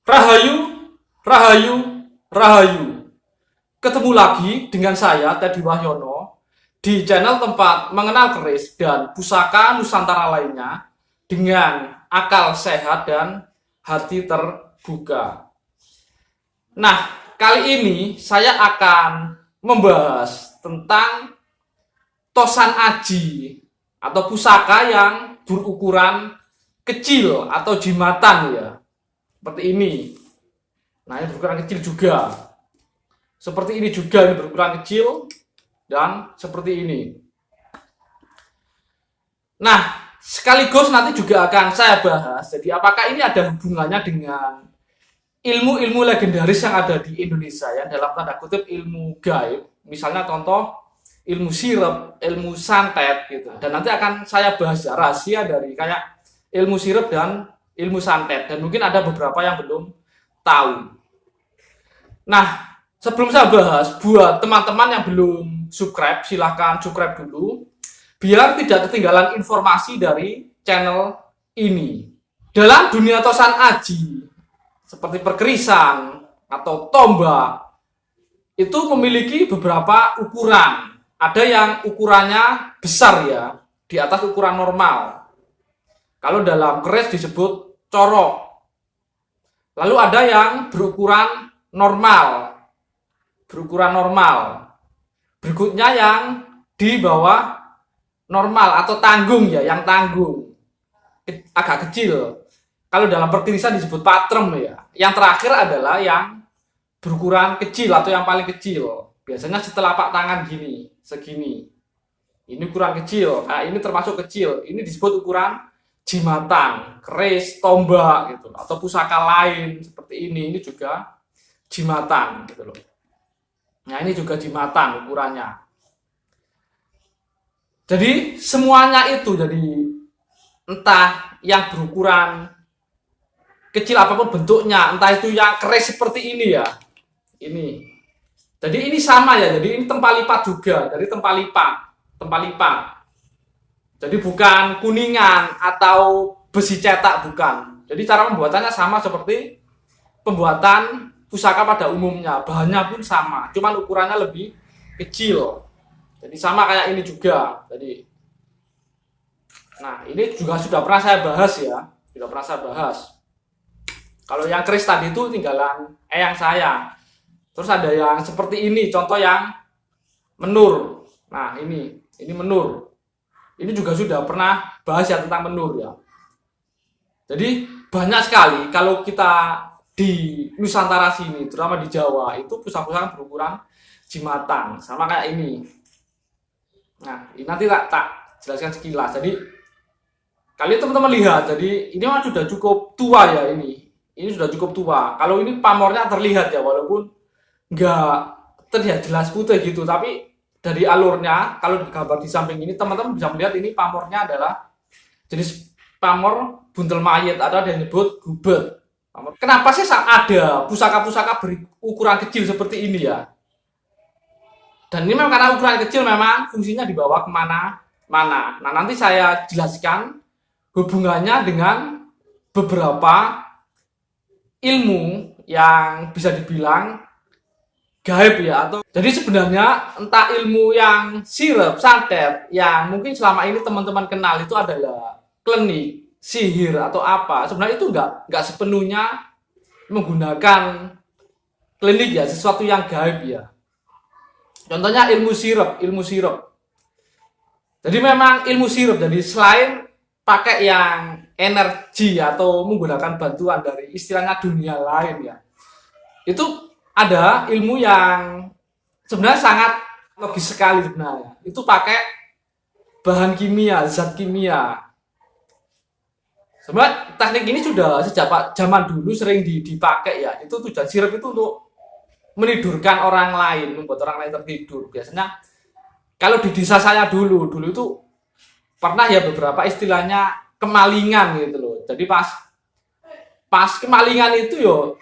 Rahayu, Rahayu, Rahayu. Ketemu lagi dengan saya, Teddy Wahyono, di channel tempat mengenal keris dan pusaka Nusantara lainnya dengan akal sehat dan hati terbuka. Nah, kali ini saya akan membahas tentang tosan aji atau pusaka yang berukuran kecil atau jimatan ya. Seperti ini. Nah, ini berukuran kecil juga. Seperti ini juga, ini berukuran kecil dan seperti ini. Nah, sekaligus nanti juga akan saya bahas. Jadi, apakah ini ada hubungannya dengan ilmu-ilmu legendaris yang ada di Indonesia ya, dalam tanda kutip ilmu gaib. Misalnya contoh ilmu sirep, ilmu santet gitu. Dan nanti akan saya bahas ya, rahasia dari kayak ilmu sirep dan ilmu santet, dan mungkin ada beberapa yang belum tahu. Nah, sebelum saya bahas, buat teman-teman yang belum subscribe, silahkan subscribe dulu biar tidak ketinggalan informasi dari channel ini. Dalam dunia tosan aji seperti perkerisan atau tombak itu memiliki beberapa ukuran. Ada yang ukurannya besar ya, di atas ukuran normal. Kalau dalam keris disebut corok. Lalu ada yang berukuran normal. Berukuran normal. Berikutnya yang di bawah normal atau tanggung ya, yang tanggung. Agak kecil. Kalau dalam perkirisan disebut patrem ya. Yang terakhir adalah yang berukuran kecil atau yang paling kecil. Biasanya setelapak tangan gini, segini. Ini ukuran kecil. Nah, ini termasuk kecil. Ini disebut ukuran jimatan, keris, tombak gitu, atau pusaka lain seperti ini juga jimatan gitu loh. Nah, ini juga jimatan ukurannya. Jadi semuanya itu jadi entah yang berukuran kecil apapun bentuknya, entah itu yang keris seperti ini ya. Ini. Jadi ini sama ya. Jadi ini tempat lipat juga, dari tempat lipat. Tempat lipat. Jadi bukan kuningan atau besi cetak, bukan. Jadi cara pembuatannya sama seperti pembuatan pusaka pada umumnya. Bahannya pun sama, cuman ukurannya lebih kecil. Jadi sama kayak ini juga. Jadi, nah ini juga sudah pernah saya bahas ya. Sudah pernah saya bahas. Kalau yang keris tadi itu tinggalan eyang saya. Terus ada yang seperti ini, contoh yang menur. Nah ini menur. Ini juga sudah pernah bahas ya tentang menur ya. Jadi banyak sekali kalau kita di Nusantara sini, terutama di Jawa, itu pusaka-pusaka berukuran jimatan, sama kayak ini. Nah, ini nanti tak jelaskan sekilas. Jadi kalian teman-teman lihat, jadi ini memang sudah cukup tua ya ini. Ini sudah cukup tua. Kalau ini pamornya terlihat ya, walaupun nggak terlihat jelas putih gitu, tapi dari alurnya, kalau digambar di samping ini, teman-teman bisa melihat ini pamornya adalah jenis pamor buntel mayat, ada yang disebut gubet. Kenapa sih ada pusaka-pusaka berukuran kecil seperti ini ya? Dan ini memang karena ukuran kecil memang fungsinya dibawa kemana-mana. Nah, nanti saya jelaskan hubungannya dengan beberapa ilmu yang bisa dibilang gaib ya, atau jadi sebenarnya entah ilmu yang sirep, santet yang mungkin selama ini teman-teman kenal itu adalah klinik, sihir atau apa, sebenarnya itu enggak sepenuhnya menggunakan klinik ya, sesuatu yang gaib ya. Contohnya ilmu sirep. Jadi memang ilmu sirep, jadi selain pakai yang energi atau menggunakan bantuan dari istilahnya dunia lain ya, itu ada ilmu yang sebenarnya sangat logis sekali sebenarnya. Itu pakai bahan kimia, zat kimia. Sebenarnya teknik ini sudah sejak zaman dulu sering dipakai ya. Itu tujuan sirep itu untuk menidurkan orang lain, membuat orang lain tertidur. Biasanya kalau di desa saya dulu itu pernah ya beberapa istilahnya kemalingan gitu loh. Jadi pas kemalingan itu yo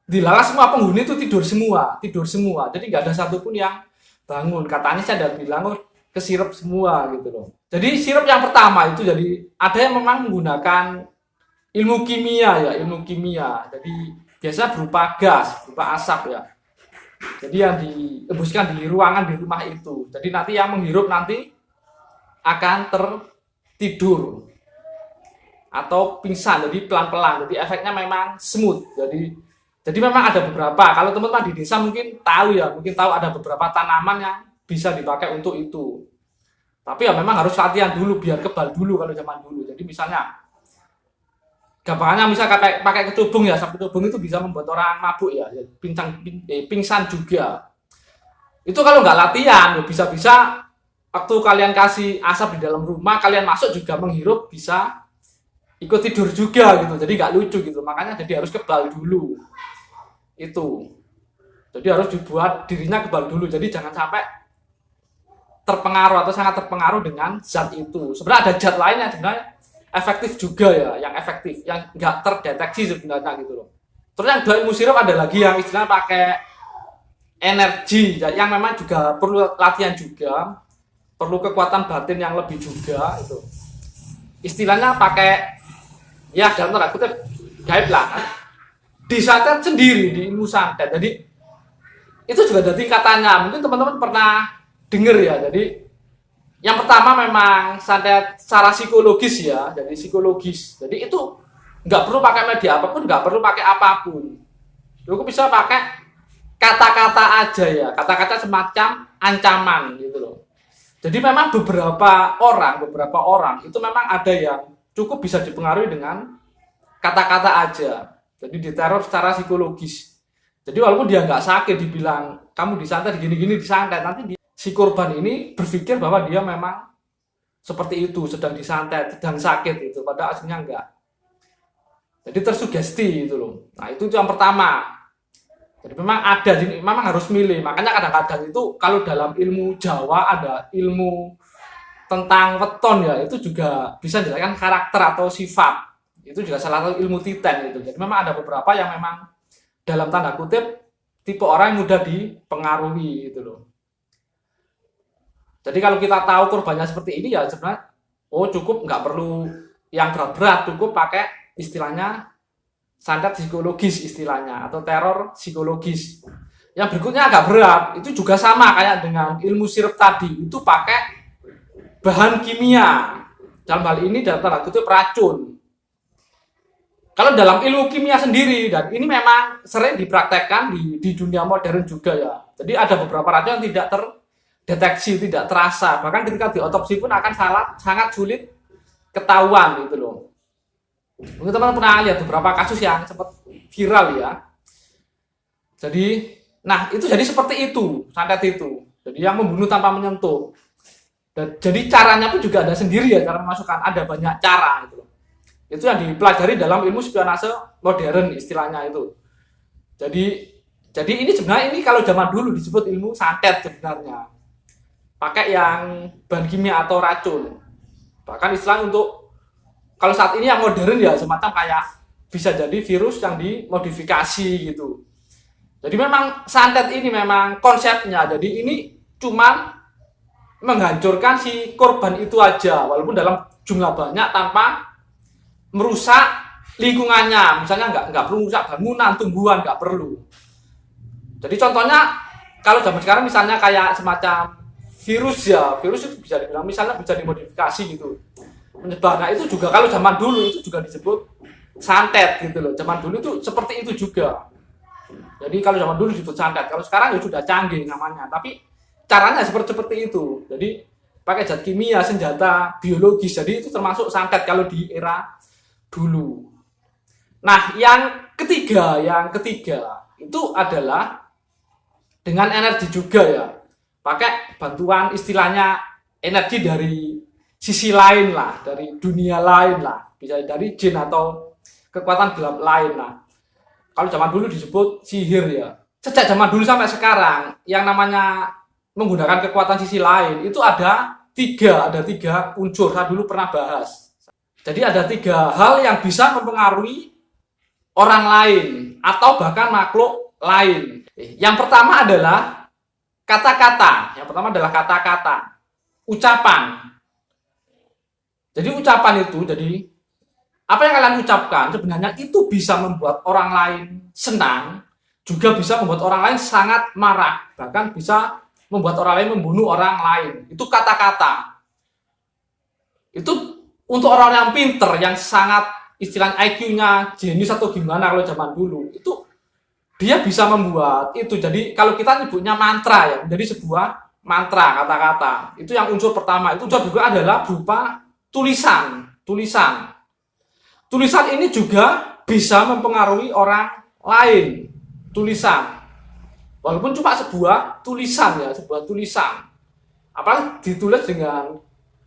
dilarang semua penghuni itu tidur semua. Jadi nggak ada satupun yang bangun. Katanya saya udah bilang kesirep semua gitu loh. Jadi sirup yang pertama itu jadi ada yang memang menggunakan ilmu kimia ya, ilmu kimia. Jadi biasa berupa gas, berupa asap ya. Jadi yang dihembuskan di ruangan di rumah itu. Jadi nanti yang menghirup nanti akan tertidur atau pingsan. Jadi pelan-pelan. Jadi efeknya memang smooth. Jadi memang ada beberapa. Kalau teman-teman di desa mungkin tahu ya, mungkin tahu ada beberapa tanaman yang bisa dipakai untuk itu. Tapi ya memang harus latihan dulu biar kebal dulu kalau zaman dulu. Jadi misalnya gampangnya misal pakai kecubung ya, asap kecubung itu bisa membuat orang mabuk ya, pingsan juga. Itu kalau nggak latihan, bisa-bisa waktu kalian kasih asap di dalam rumah, kalian masuk juga menghirup, bisa ikut tidur juga gitu. Jadi nggak lucu gitu. Makanya jadi harus kebal dulu. Itu. Jadi harus dibuat dirinya kebal dulu. Jadi jangan sampai terpengaruh atau sangat terpengaruh dengan zat itu. Sebenarnya ada zat lain yang sebenarnya efektif juga ya, yang efektif, yang nggak terdeteksi sebenarnya gitu loh. Terus yang dua ilmu sirup ada lagi yang istilahnya pakai energi, yang memang juga perlu latihan juga, perlu kekuatan batin yang lebih juga itu. Istilahnya pakai ya dalam tanda kutip gaib lah, disantet sendiri di ilmu santet. Jadi itu juga ada tingkatannya. Mungkin teman-teman pernah dengar ya. Jadi yang pertama memang santet secara psikologis ya, jadi psikologis. Jadi itu nggak perlu pakai media apapun, nggak perlu pakai apapun. Cukup bisa pakai kata-kata aja ya, kata-kata semacam ancaman gitu loh. Jadi memang beberapa orang itu memang ada yang cukup bisa dipengaruhi dengan kata-kata aja. Jadi diteror secara psikologis. Jadi walaupun dia nggak sakit, dibilang kamu disantet gini-gini disantet, nanti si korban ini berpikir bahwa dia memang seperti itu, sedang disantet, sedang sakit itu, padahal aslinya enggak. Jadi tersugesti itu loh. Nah itu yang pertama. Jadi memang ada, memang harus milih. Makanya kadang-kadang itu kalau dalam ilmu Jawa ada ilmu tentang weton ya, itu juga bisa dijelaskan karakter atau sifat. Itu juga salah satu ilmu titen itu. Jadi memang ada beberapa yang memang dalam tanda kutip tipe orang yang mudah dipengaruhi gitu loh. Jadi kalau kita tahu korbannya seperti ini ya sebenarnya cukup, nggak perlu yang berat-berat, cukup pakai istilahnya santet psikologis istilahnya atau teror psikologis. Yang berikutnya agak berat, itu juga sama kayak dengan ilmu sirup tadi, itu pakai bahan kimia. Dalam hal ini dalam tanda kutip racun. Kalau dalam ilmu kimia sendiri, dan ini memang sering dipraktekkan di dunia modern juga ya. Jadi ada beberapa racun yang tidak terdeteksi, tidak terasa. Bahkan ketika diotopsi pun akan sangat sulit ketahuan gitu loh. Mungkin teman-teman pernah lihat beberapa kasus yang sempat viral ya. Jadi, nah itu jadi seperti itu, santet itu. Jadi yang membunuh tanpa menyentuh. Dan jadi caranya pun juga ada sendiri ya, cara memasukkan ada banyak cara gitu loh. Itu yang dipelajari dalam ilmu spionase modern istilahnya itu. Jadi ini sebenarnya ini kalau zaman dulu disebut ilmu santet sebenarnya. Pakai yang bahan kimia atau racun. Bahkan istilah untuk kalau saat ini yang modern ya semacam kayak bisa jadi virus yang dimodifikasi gitu. Jadi memang santet ini memang konsepnya. Jadi ini cuman menghancurkan si korban itu aja, walaupun dalam jumlah banyak tanpa merusak lingkungannya. Misalnya nggak perlu merusak bangunan, tumbuhan, nggak perlu. Jadi contohnya kalau zaman sekarang misalnya kayak semacam virus ya, virus itu bisa dibilang misalnya bisa dimodifikasi gitu. Menyebar. Nah itu juga kalau zaman dulu itu juga disebut santet gitu loh. Zaman dulu itu seperti itu juga. Jadi kalau zaman dulu disebut santet. Kalau sekarang ya sudah canggih namanya. Tapi caranya seperti itu. Jadi pakai zat kimia, senjata biologis. Jadi itu termasuk santet kalau di era dulu. Nah yang ketiga itu adalah dengan energi juga ya. Pakai bantuan istilahnya energi dari sisi lain lah, dari dunia lain lah, bisa dari jin atau kekuatan gelap lain lah. Kalau zaman dulu disebut sihir ya. Sejak zaman dulu sampai sekarang, yang namanya menggunakan kekuatan sisi lain itu ada tiga unsur. Saya dulu pernah bahas. Jadi ada 3 hal yang bisa mempengaruhi orang lain atau bahkan makhluk lain. Yang pertama adalah kata-kata. Ucapan. Jadi ucapan itu jadi apa yang kalian ucapkan sebenarnya itu bisa membuat orang lain senang, juga bisa membuat orang lain sangat marah, bahkan bisa membuat orang lain membunuh orang lain. Itu kata-kata. Itu untuk orang yang pinter, yang sangat istilah IQ-nya jenius atau gimana kalau zaman dulu, itu dia bisa membuat itu. Jadi kalau kita nyebutnya mantra ya, menjadi sebuah mantra kata-kata. Itu yang unsur pertama. Itu juga adalah berupa tulisan. Tulisan ini juga bisa mempengaruhi orang lain. Tulisan. Walaupun cuma sebuah tulisan ya, sebuah tulisan. Apalagi ditulis dengan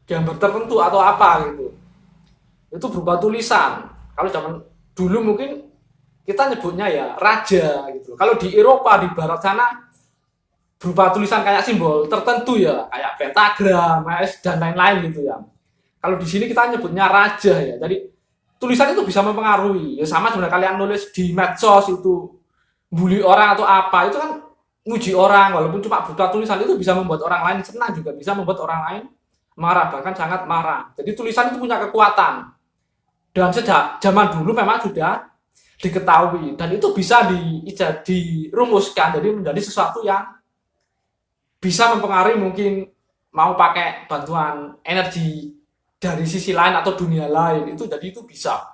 gambar tertentu atau apa gitu. Itu berupa tulisan. Kalau zaman dulu mungkin kita nyebutnya ya raja gitu. Kalau di Eropa, di barat sana berupa tulisan kayak simbol tertentu ya, kayak pentagram, dan lain-lain gitu ya. Kalau di sini kita nyebutnya raja ya. Jadi tulisan itu bisa mempengaruhi. Ya sama sebenarnya kalian nulis di medsos itu bully orang atau apa, itu kan nguji orang, walaupun cuma berupa tulisan itu bisa membuat orang lain senang, juga bisa membuat orang lain marah, bahkan sangat marah. Jadi tulisan itu punya kekuatan. Dan sejak zaman dulu memang sudah diketahui dan itu bisa dirumuskan jadi menjadi sesuatu yang bisa mempengaruhi, mungkin mau pakai bantuan energi dari sisi lain atau dunia lain, itu jadi itu bisa.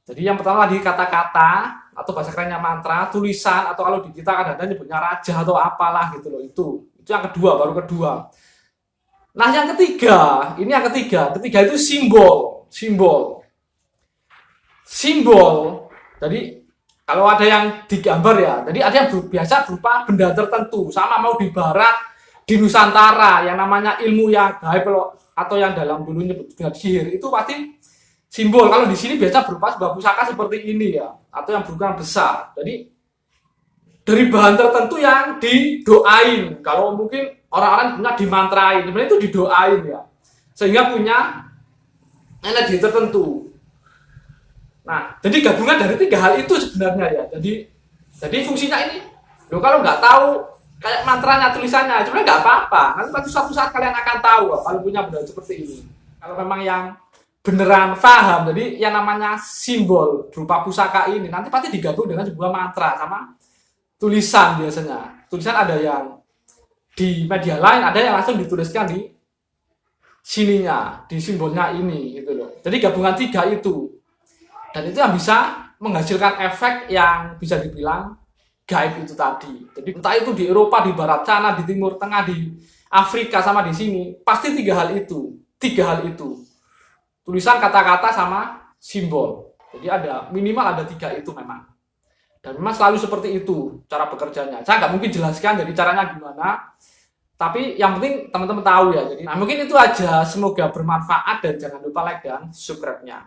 Jadi yang pertama tadi kata-kata atau bahasa kerennya mantra, tulisan, atau kalau di kita kadang-kadang nyebutnya raja atau apalah gitu loh, itu yang kedua, baru kedua. Nah yang ketiga, ini yang ketiga itu simbol. Jadi kalau ada yang digambar ya, jadi ada yang biasa berupa benda tertentu, sama mau di barat, di Nusantara, yang namanya ilmu yang gaib atau yang dalam dulu nyebut dengan sihir, itu pasti simbol. Kalau di sini biasa berupa sebuah pusaka seperti ini ya, atau yang berukuran besar. Jadi dari bahan tertentu yang didoain. Kalau mungkin orang-orang punya dimantrain, sebenarnya itu didoain ya, sehingga punya energi tertentu. Nah, jadi gabungan dari tiga hal itu sebenarnya ya. Jadi fungsinya ini, lo kalau nggak tahu kayak mantranya, tulisannya, sebenarnya nggak apa-apa. Nanti suatu saat kalian akan tahu kalau punya benda seperti ini. Kalau memang yang beneran paham, jadi yang namanya simbol berupa pusaka ini nanti pasti digabung dengan sebuah mantra sama tulisan biasanya. Tulisan ada yang di media lain, ada yang langsung dituliskan di sininya, di simbolnya ini gitu loh. Jadi gabungan tiga itu. Dan itu yang bisa menghasilkan efek yang bisa dibilang gaib itu tadi. Jadi entah itu di Eropa, di barat sana, di timur tengah, di Afrika, sama di sini, pasti tiga hal itu. Tulisan, kata-kata, sama simbol. Jadi minimal ada tiga itu memang. Dan memang selalu seperti itu cara bekerjanya. Saya nggak mungkin jelaskan jadi caranya gimana. Tapi yang penting teman-teman tahu ya. Jadi mungkin itu aja. Semoga bermanfaat dan jangan lupa like dan subscribe-nya.